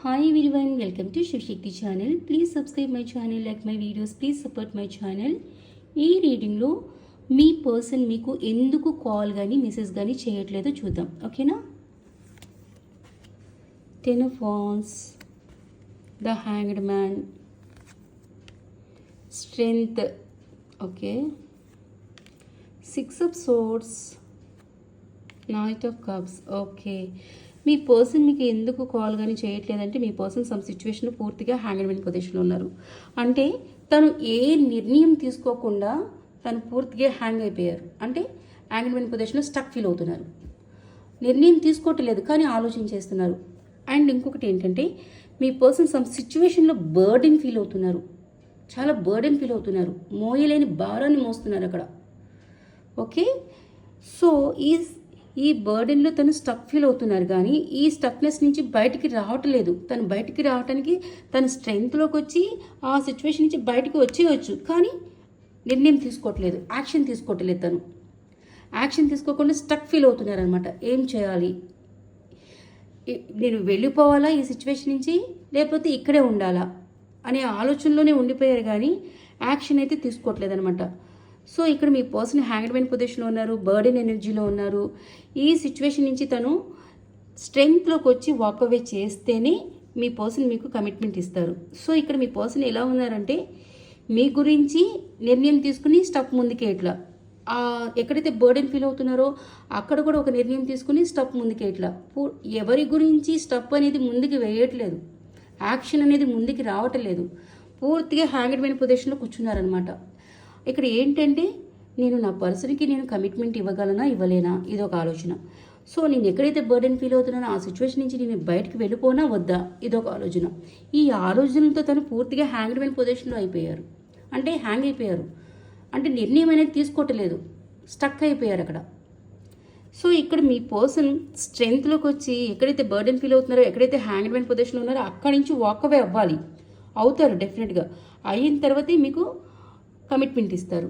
Hi everyone, welcome to Shivshakti channel. Please subscribe my channel, like my videos, please support my channel. ఈ రీడింగ్లో మీ person మీకు ఎందుకు call కానీ message కానీ చేయట్లేదో చూద్దాం, ఓకేనా? 10 of Wands, the Hanged Man, Strength, okay, 6 of Swords, Knight of Cups, okay. Me person మీకు ఎందుకు call కానీ చేయట్లేదంటే మీ పర్సన్ సమ్ సిచ్యువేషన్లో పూర్తిగా హ్యాంగ్డ్ పొజిషన్లో ఉన్నారు. అంటే తను ఏ నిర్ణయం తీసుకోకుండా తను పూర్తిగా హ్యాంగ్ అయిపోయారు. అంటే హ్యాంగ్డ్ పొజిషన్లో స్టక్ ఫీల్ అవుతున్నారు. నిర్ణయం తీసుకోవట్లేదు కానీ ఆలోచించేస్తున్నారు. అండ్ ఇంకొకటి ఏంటంటే మీ పర్సన్ సమ్ సిచ్యువేషన్లో బర్డెన్ ఫీల్ అవుతున్నారు. చాలా బర్డెన్ ఫీల్ అవుతున్నారు. మోయలేని భారాన్ని మోస్తున్నారు అక్కడ. ఓకే, సో ఈ బర్డెన్లో తను స్టక్ ఫీల్ అవుతున్నారు కానీ ఈ స్టక్నెస్ నుంచి బయటికి రావట్లేదు. తను బయటికి రావడానికి తన స్ట్రెంగ్త్లోకి వచ్చి ఆ సిచ్యువేషన్ నుంచి బయటికి వచ్చేయచ్చు కానీ నిర్ణయం తీసుకోవట్లేదు, యాక్షన్ తీసుకోవట్లేదు. తను యాక్షన్ తీసుకోకుండా స్టక్ ఫీల్ అవుతున్నారు అనమాట. ఏం చేయాలి, నేను వెళ్ళిపోవాలా ఈ సిచ్యువేషన్ నుంచి లేకపోతే ఇక్కడే ఉండాలా అనే ఆలోచనలోనే ఉండిపోయారు కానీ యాక్షన్ అయితే తీసుకోవట్లేదు అనమాట. సో ఇక్కడ మీ పర్సన్ హ్యాంగ్డ్ పొజిషన్లో ఉన్నారు, బర్డెన్ ఎనర్జీలో ఉన్నారు. ఈ సిచ్యువేషన్ నుంచి తను స్ట్రెంగ్త్లోకి వచ్చి వాకవే చేస్తేనే మీ పర్సన్ మీకు కమిట్మెంట్ ఇస్తారు. సో ఇక్కడ మీ పర్సన్ ఎలా ఉన్నారంటే మీ గురించి నిర్ణయం తీసుకుని స్టెప్ ముందుకే ఇట్లా ఎక్కడైతే బర్డెన్ ఫీల్ అవుతున్నారో అక్కడ కూడా ఒక నిర్ణయం తీసుకుని స్టెప్ ముందుకే ఇట్లా ఎవరి గురించి స్టెప్ అనేది ముందుకు వేయట్లేదు, యాక్షన్ అనేది ముందుకు రావట్లేదు. పూర్తిగా హ్యాంగ్డ్ పొజిషన్లో కూర్చున్నారనమాట. ఇక్కడ ఏంటంటే నేను నా పర్సన్కి నేను కమిట్మెంట్ ఇవ్వగలనా ఇవ్వలేనా ఇదొక ఆలోచన. సో నేను ఎక్కడైతే బర్డెన్ ఫీల్ అవుతున్నానో ఆ సిచ్యువేషన్ నుంచి నేను బయటకు వెళ్ళిపోనా వద్దా ఇదొక ఆలోచన. ఈ ఆలోచనలతో తను పూర్తిగా హ్యాంగ్డ్ పొజిషన్లో అయిపోయారు. అంటే హ్యాంగ్ అయిపోయారు అంటే నిర్ణయం అనేది తీసుకోవట్లేదు, స్టక్ అయిపోయారు అక్కడ. సో ఇక్కడ మీ పర్సన్ స్ట్రెంగ్త్లోకి వచ్చి ఎక్కడైతే బర్డెన్ ఫీల్ అవుతున్నారో ఎక్కడైతే హ్యాంగ్డ్ పొజిషన్లో ఉన్నారో అక్కడి నుంచి వాకవే అవ్వాలి. అవుతారు డెఫినెట్గా. అయిన తర్వాతే మీకు కమిట్మెంట్ ఇస్తారు.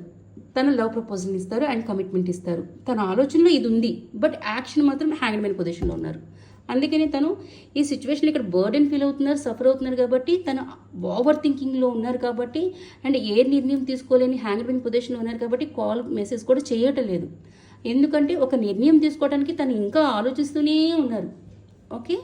తన లవ్ ప్రపోజల్ ఇస్తారు అండ్ కమిట్మెంట్ ఇస్తారు. తన ఆలోచనలో ఇది ఉంది బట్ యాక్షన్ మాత్రం హ్యాంగ్డ్ పొజిషన్లో ఉన్నారు. అందుకని తను ఈ సిచ్యువేషన్ ఇక్కడ బర్డెన్ ఫీల్ అవుతున్నారు, సఫర్ అవుతున్నారు కాబట్టి తను ఓవర్ థింకింగ్లో ఉన్నారు కాబట్టి అండ్ ఏ నిర్ణయం తీసుకోలేని హ్యాంగ్డ్ పొజిషన్లో ఉన్నారు కాబట్టి కాల్ మెసేజ్ కూడా చేయటం లేదు. ఎందుకంటే ఒక నిర్ణయం తీసుకోవడానికి తను ఇంకా ఆలోచిస్తూనే ఉన్నారు. ఓకే.